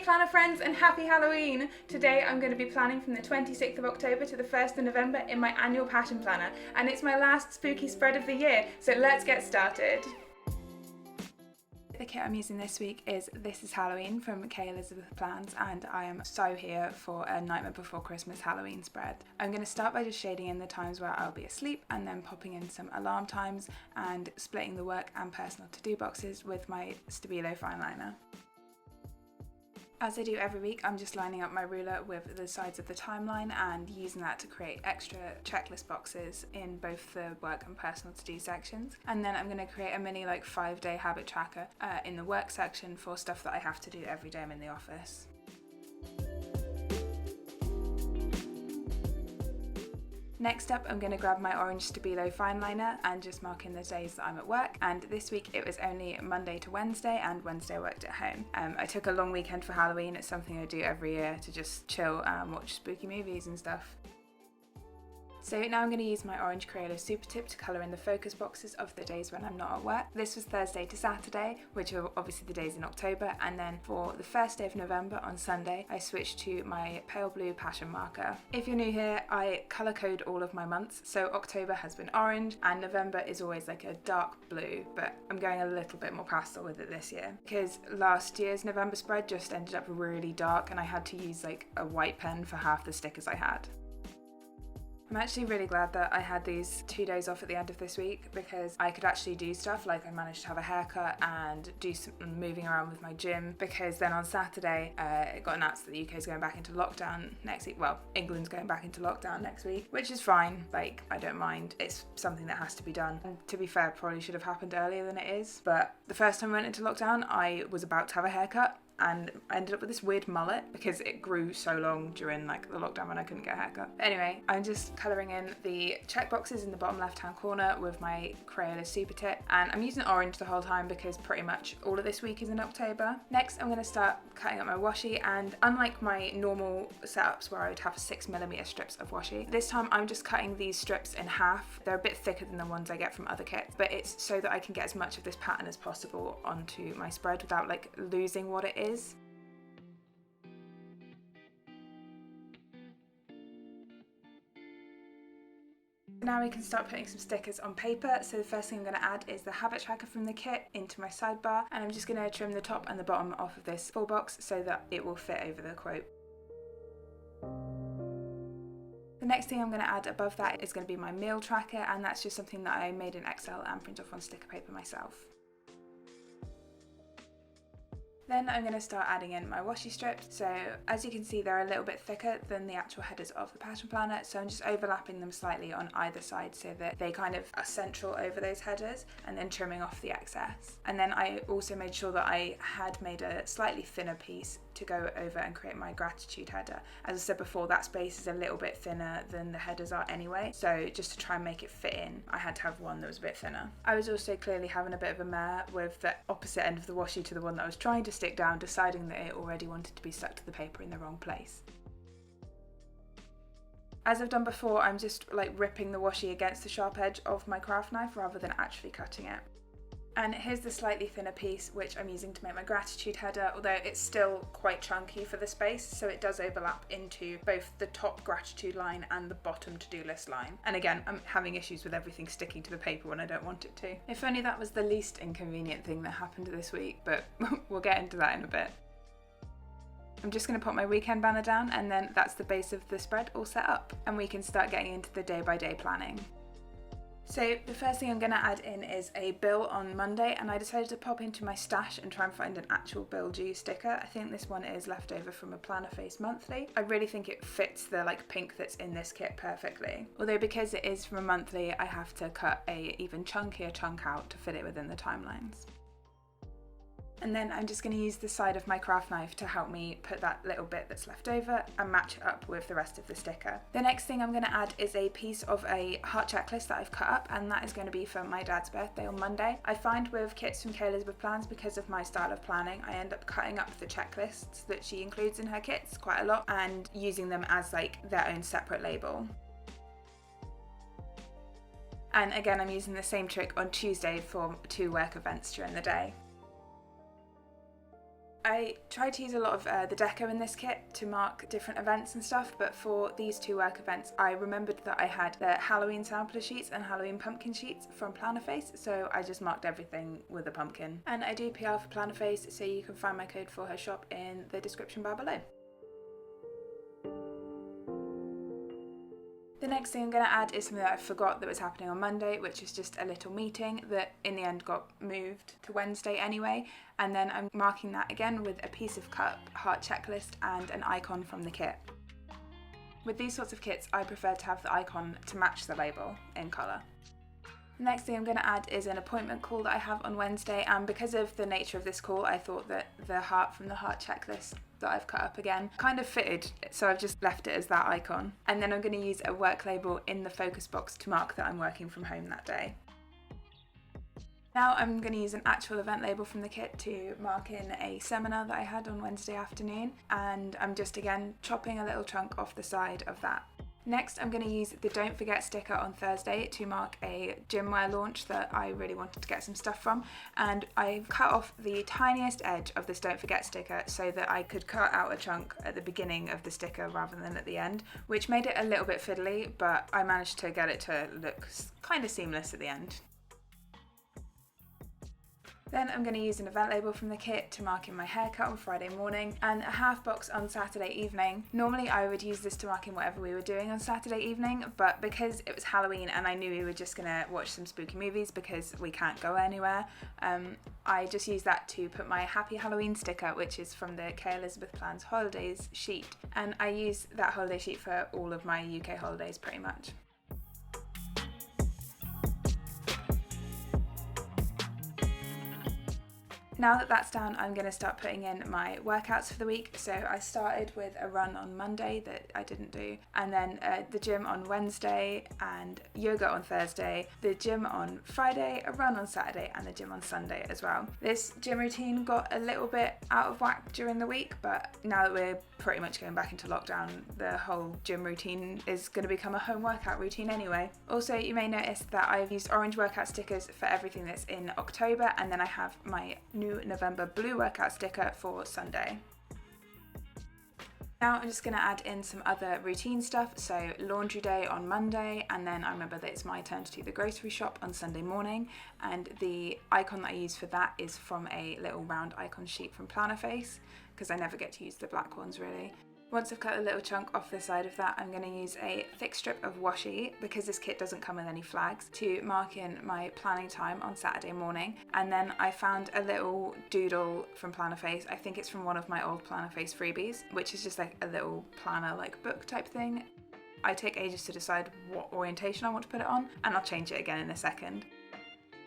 planner friends and happy Halloween! Today I'm going to be planning from the 26th of October to the 1st of November in my annual pattern planner, and it's my last spooky spread of the year, so let's get started. The kit I'm using this week is This Is Halloween from KelizabethPlans, and I am so here for a Nightmare Before Christmas Halloween spread. I'm going to start by just shading in the times where I'll be asleep and then popping in some alarm times and splitting the work and personal to-do boxes with my Stabilo fine liner. As I do every week, I'm just lining up my ruler with the sides of the timeline and using that to create extra checklist boxes in both the work and personal to-do sections. And then I'm going to create a mini 5-day habit tracker in the work section for stuff that I have to do every day I'm in the office. Next up, I'm going to grab my orange Stabilo fine liner and just mark in the days that I'm at work, and this week it was only Monday to Wednesday, and Wednesday I worked at home. I took a long weekend for Halloween. It's something I do every year to just chill and watch spooky movies and stuff. So now I'm going to use my orange Crayola Super Tip to colour in the focus boxes of the days when I'm not at work. This was Thursday to Saturday, which are obviously the days in October, and then for the first day of November on Sunday I switched to my pale blue passion marker. If you're new here, I colour code all of my months, so October has been orange and November is always like a dark blue, but I'm going a little bit more pastel with it this year because last year's November spread just ended up really dark and I had to use a white pen for half the stickers I had. I'm actually really glad that I had these 2 days off at the end of this week because I could actually do stuff like I managed to have a haircut and do some moving around with my gym, because then on Saturday it got announced that the UK is going back into lockdown next week. Well, England's going back into lockdown next week, which is fine. I don't mind. It's something that has to be done. And to be fair, it probably should have happened earlier than it is. But the first time I went into lockdown, I was about to have a haircut and I ended up with this weird mullet because it grew so long during the lockdown when I couldn't get a haircut. But anyway, I'm just colouring in the check boxes in the bottom left hand corner with my Crayola Super Tip, and I'm using orange the whole time because pretty much all of this week is in October. Next I'm going to start cutting up my washi, and unlike my normal setups where I would have 6mm strips of washi, this time I'm just cutting these strips in half. They're a bit thicker than the ones I get from other kits, but it's so that I can get as much of this pattern as possible onto my spread without losing what it is. Now we can start putting some stickers on paper. So the first thing I'm going to add is the habit tracker from the kit into my sidebar, and I'm just going to trim the top and the bottom off of this full box so that it will fit over the quote. The next thing I'm going to add above that is going to be my meal tracker, and that's just something that I made in Excel and print off on sticker paper myself. Then I'm going to start adding in my washi strips. So as you can see, they're a little bit thicker than the actual headers of the pattern planner, so I'm just overlapping them slightly on either side so that they kind of are central over those headers, and then trimming off the excess. And then I also made sure that I had made a slightly thinner piece to go over and create my gratitude header. As I said before, that space is a little bit thinner than the headers are anyway, so just to try and make it fit in, I had to have one that was a bit thinner. I was also clearly having a bit of a mare with the opposite end of the washi to the one that I was trying to stick down, deciding that it already wanted to be stuck to the paper in the wrong place. As I've done before, I'm just ripping the washi against the sharp edge of my craft knife rather than actually cutting it. And here's the slightly thinner piece which I'm using to make my gratitude header, although it's still quite chunky for the space, so it does overlap into both the top gratitude line and the bottom to-do list line. And again, I'm having issues with everything sticking to the paper when I don't want it to. If only that was the least inconvenient thing that happened this week, but we'll get into that in a bit. I'm just going to put my weekend banner down, and then that's the base of the spread all set up, and we can start getting into the day-by-day planning. So the first thing I'm going to add in is a bill on Monday, and I decided to pop into my stash and try and find an actual bill due sticker. I think this one is left over from a Planner Face Monthly. I really think it fits the pink that's in this kit perfectly. Although because it is from a monthly, I have to cut a even chunkier chunk out to fit it within the timelines. And then I'm just going to use the side of my craft knife to help me put that little bit that's left over and match it up with the rest of the sticker. The next thing I'm going to add is a piece of a heart checklist that I've cut up, and that is going to be for my dad's birthday on Monday. I find with kits from KelizabethPlans, because of my style of planning, I end up cutting up the checklists that she includes in her kits quite a lot and using them as their own separate label. And again, I'm using the same trick on Tuesday for 2 work events during the day. I tried to use a lot of the deco in this kit to mark different events and stuff, but for these 2 work events I remembered that I had the Halloween sampler sheets and Halloween pumpkin sheets from Plannerface, so I just marked everything with a pumpkin. And I do PR for Plannerface, so you can find my code for her shop in the description bar below. The next thing I'm going to add is something that I forgot that was happening on Monday, which is just a little meeting that in the end got moved to Wednesday anyway, and then I'm marking that again with a piece of cut heart checklist and an icon from the kit. With these sorts of kits I prefer to have the icon to match the label in colour. The next thing I'm going to add is an appointment call that I have on Wednesday, and because of the nature of this call I thought that the heart from the heart checklist that I've cut up again kind of fitted, so I've just left it as that icon. And then I'm going to use a work label in the focus box to mark that I'm working from home that day. Now I'm going to use an actual event label from the kit to mark in a seminar that I had on Wednesday afternoon, and I'm just again chopping a little chunk off the side of that. Next, I'm going to use the Don't Forget sticker on Thursday to mark a gym wear launch that I really wanted to get some stuff from, and I cut off the tiniest edge of this Don't Forget sticker so that I could cut out a chunk at the beginning of the sticker rather than at the end, which made it a little bit fiddly, but I managed to get it to look kind of seamless at the end. Then I'm going to use an event label from the kit to mark in my haircut on Friday morning and a half box on Saturday evening. Normally I would use this to mark in whatever we were doing on Saturday evening, but because it was Halloween and I knew we were just going to watch some spooky movies because we can't go anywhere, I just used that to put my Happy Halloween sticker, which is from the KelizabethPlans holidays sheet, and I use that holiday sheet for all of my UK holidays pretty much. Now that that's done, I'm going to start putting in my workouts for the week. So I started with a run on Monday that I didn't do, and then the gym on Wednesday and yoga on Thursday, the gym on Friday, a run on Saturday, and the gym on Sunday as well. This gym routine got a little bit out of whack during the week, but now that we're pretty much going back into lockdown, the whole gym routine is going to become a home workout routine anyway. Also, you may notice that I've used orange workout stickers for everything that's in October, and then I have my new November blue workout sticker for Sunday. Now I'm just going to add in some other routine stuff, so laundry day on Monday, and then I remember that it's my turn to do the grocery shop on Sunday morning, and the icon that I use for that is from a little round icon sheet from Plannerface, because I never get to use the black ones really. Once I've cut a little chunk off the side of that, I'm going to use a thick strip of washi, because this kit doesn't come with any flags, to mark in my planning time on Saturday morning. And then I found a little doodle from Plannerface. I think it's from one of my old Plannerface freebies, which is just like a little planner like book type thing. I take ages to decide what orientation I want to put it on, and I'll change it again in a second.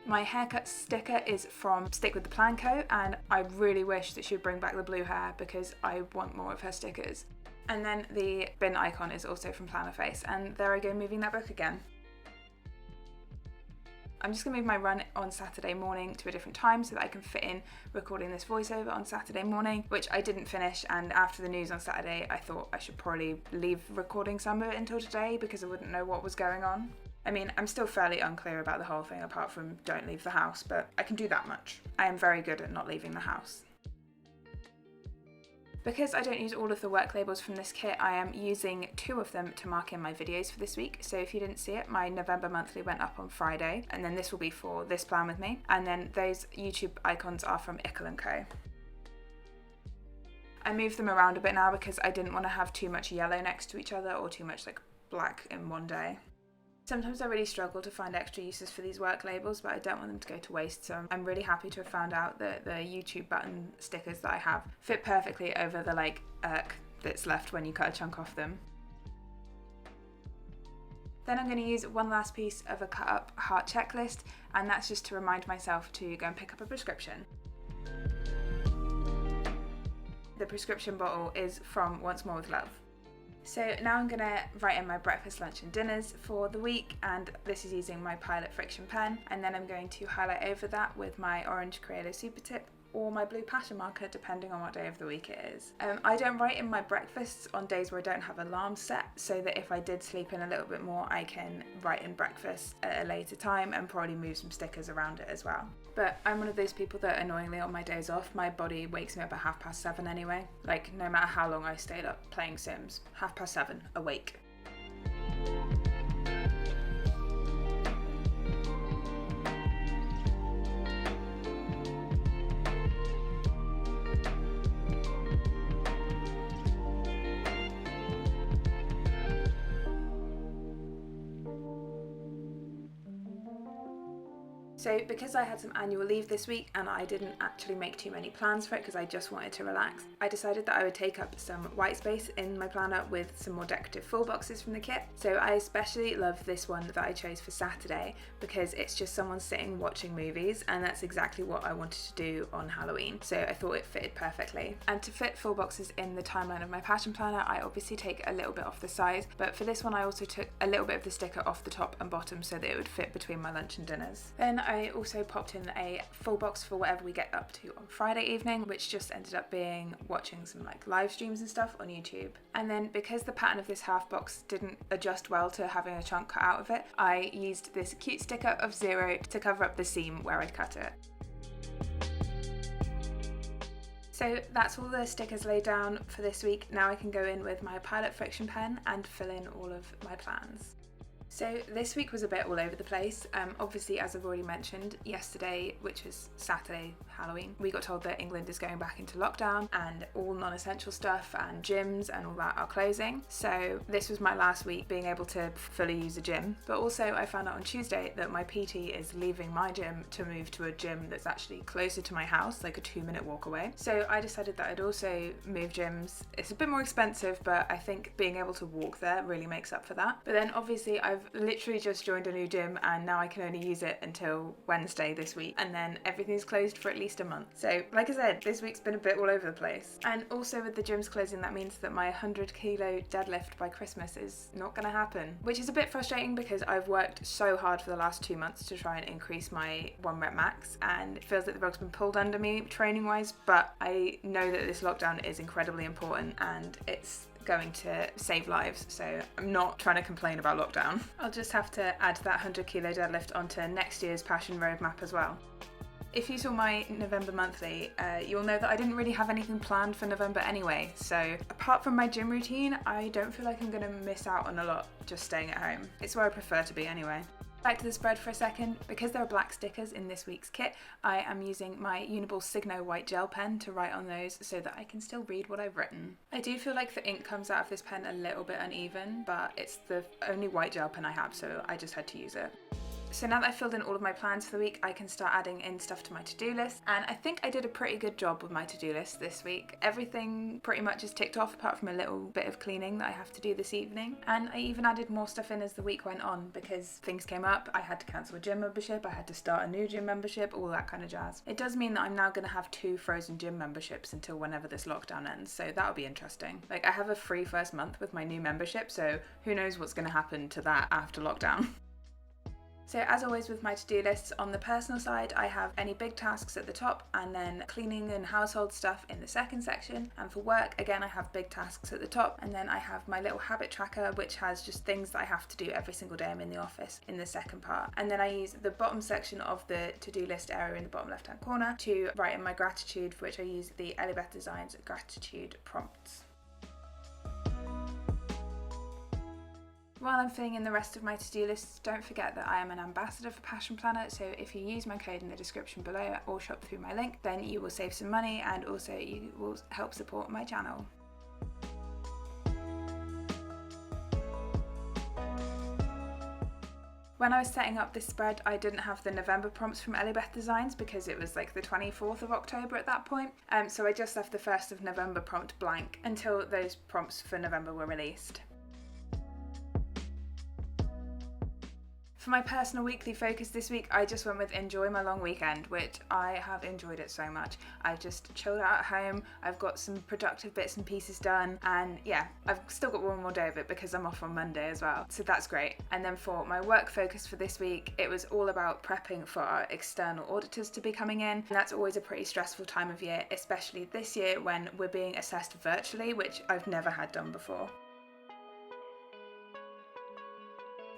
My haircut sticker is from Stick With The Plan Co, and I really wish that she would bring back the blue hair because I want more of her stickers. And then the bin icon is also from Plannerface, and there I go moving that book again. I'm just going to move my run on Saturday morning to a different time so that I can fit in recording this voiceover on Saturday morning, which I didn't finish, and after the news on Saturday I thought I should probably leave recording some of it until today because I wouldn't know what was going on. I mean, I'm still fairly unclear about the whole thing apart from don't leave the house, but I can do that much. I am very good at not leaving the house. Because I don't use all of the work labels from this kit, I am using 2 of them to mark in my videos for this week. So if you didn't see it, my November monthly went up on Friday, and then this will be for This Plan With Me, and then those YouTube icons are from Ickle & Co. I moved them around a bit now because I didn't want to have too much yellow next to each other or too much like black in one day. Sometimes I really struggle to find extra uses for these work labels, but I don't want them to go to waste, so I'm really happy to have found out that the YouTube button stickers that I have fit perfectly over the like irk that's left when you cut a chunk off them. Then I'm going to use one last piece of a cut up heart checklist, and that's just to remind myself to go and pick up a prescription. The prescription bottle is from Once More With Love. So now I'm going to write in my breakfast, lunch and dinners for the week, and this is using my Pilot Friction pen, and then I'm going to highlight over that with my orange Crayola Super Tip or my blue pattern marker, depending on what day of the week it is. I don't write in my breakfasts on days where I don't have alarms set, so that if I did sleep in a little bit more, I can write in breakfast at a later time and probably move some stickers around it as well. But I'm one of those people that annoyingly on my days off, my body wakes me up at 7:30 anyway. Like, no matter how long I stayed up playing Sims, 7:30 awake. So because I had some annual leave this week and I didn't actually make too many plans for it because I just wanted to relax, I decided that I would take up some white space in my planner with some more decorative full boxes from the kit. So I especially love this one that I chose for Saturday because it's just someone sitting watching movies, and that's exactly what I wanted to do on Halloween. So I thought it fitted perfectly. And to fit full boxes in the timeline of my pattern planner, I obviously take a little bit off the side, but for this one I also took a little bit of the sticker off the top and bottom so that it would fit between my lunch and dinners. Then I also popped in a full box for whatever we get up to on Friday evening, which just ended up being watching some like live streams and stuff on YouTube. And then because the pattern of this half box didn't adjust well to having a chunk cut out of it, I used this cute sticker of 0 to cover up the seam where I'd cut it. So that's all the stickers laid down for this week. Now I can go in with my Pilot friction pen and fill in all of my plans. So this week was a bit all over the place. Obviously, as I've already mentioned, yesterday, which was Saturday, Halloween, we got told that England is going back into lockdown and all non-essential stuff and gyms and all that are closing. So this was my last week being able to fully use a gym. But also I found out on Tuesday that my PT is leaving my gym to move to a gym that's actually closer to my house, like a 2-minute walk away. So I decided that I'd also move gyms. It's a bit more expensive, but I think being able to walk there really makes up for that. But then obviously I've literally just joined a new gym and now I can only use it until Wednesday this week, and then everything's closed for at least a month. So like I said, this week's been a bit all over the place. And also with the gyms closing, that means that my 100 kilo deadlift by Christmas is not gonna happen, which is a bit frustrating because I've worked so hard for the last 2 months to try and increase my 1 rep max, and it feels like the rug's been pulled under me training wise. But I know that this lockdown is incredibly important and it's going to save lives, so I'm not trying to complain about lockdown. I'll just have to add that 100 kilo deadlift onto next year's passion roadmap as well. If you saw my November monthly, you'll know that I didn't really have anything planned for November anyway, so apart from my gym routine, I don't feel like I'm going to miss out on a lot just staying at home. It's where I prefer to be anyway. Back to the spread for a second. Because there are black stickers in this week's kit, I am using my Uniball Signo white gel pen to write on those so that I can still read what I've written. I do feel like the ink comes out of this pen a little bit uneven, but it's the only white gel pen I have, so I just had to use it. So now that I've filled in all of my plans for the week, I can start adding in stuff to my to-do list, and I think I did a pretty good job with my to-do list this week. Everything pretty much is ticked off apart from a little bit of cleaning that I have to do this evening, and I even added more stuff in as the week went on because things came up. I had to cancel a gym membership, I had to start a new gym membership, all that kind of jazz. It does mean that I'm now going to have 2 frozen gym memberships until whenever this lockdown ends, so that'll be interesting. Like, I have a free first month with my new membership, so who knows what's going to happen to that after lockdown. So as always with my to-do lists, on the personal side I have any big tasks at the top and then cleaning and household stuff in the second section, and for work again I have big tasks at the top, and then I have my little habit tracker which has just things that I have to do every single day I'm in the office in the second part, and then I use the bottom section of the to-do list area in the bottom left hand corner to write in my gratitude, for which I use the Elizabeth Designs gratitude prompts. While I'm filling in the rest of my to-do lists, don't forget that I am an ambassador for Passion Planner, so if you use my code in the description below or shop through my link, then you will save some money and also you will help support my channel. When I was setting up this spread, I didn't have the November prompts from Elizabeth Designs because it was like the 24th of October at that point, so I just left the 1st of November prompt blank until those prompts for November were released. For For my personal weekly focus this week, I just went with enjoy my long weekend, which I have enjoyed it so much. I just chilled out at home, I've got some productive bits and pieces done, and yeah, I've still got one more day of it because I'm off on Monday as well, so that's great. And then for my work focus for this week, it was all about prepping for our external auditors to be coming in, and that's always a pretty stressful time of year, especially this year when we're being assessed virtually, which I've never had done before.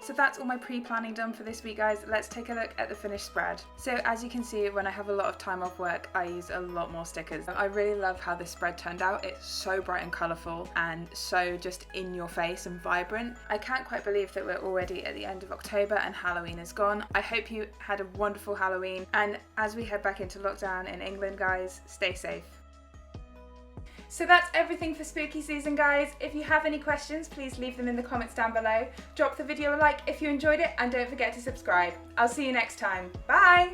So that's all my pre-planning done for this week, guys. Let's take a look at the finished spread. So as you can see, when I have a lot of time off work, I use a lot more stickers. I really love how this spread turned out. It's so bright and colourful and so just in your face and vibrant. I can't quite believe that we're already at the end of October and Halloween is gone. I hope you had a wonderful Halloween, and as we head back into lockdown in England, guys, stay safe. So that's everything for spooky season, guys. If you have any questions, please leave them in the comments down below. Drop the video a like if you enjoyed it, and don't forget to subscribe. I'll see you next time. Bye!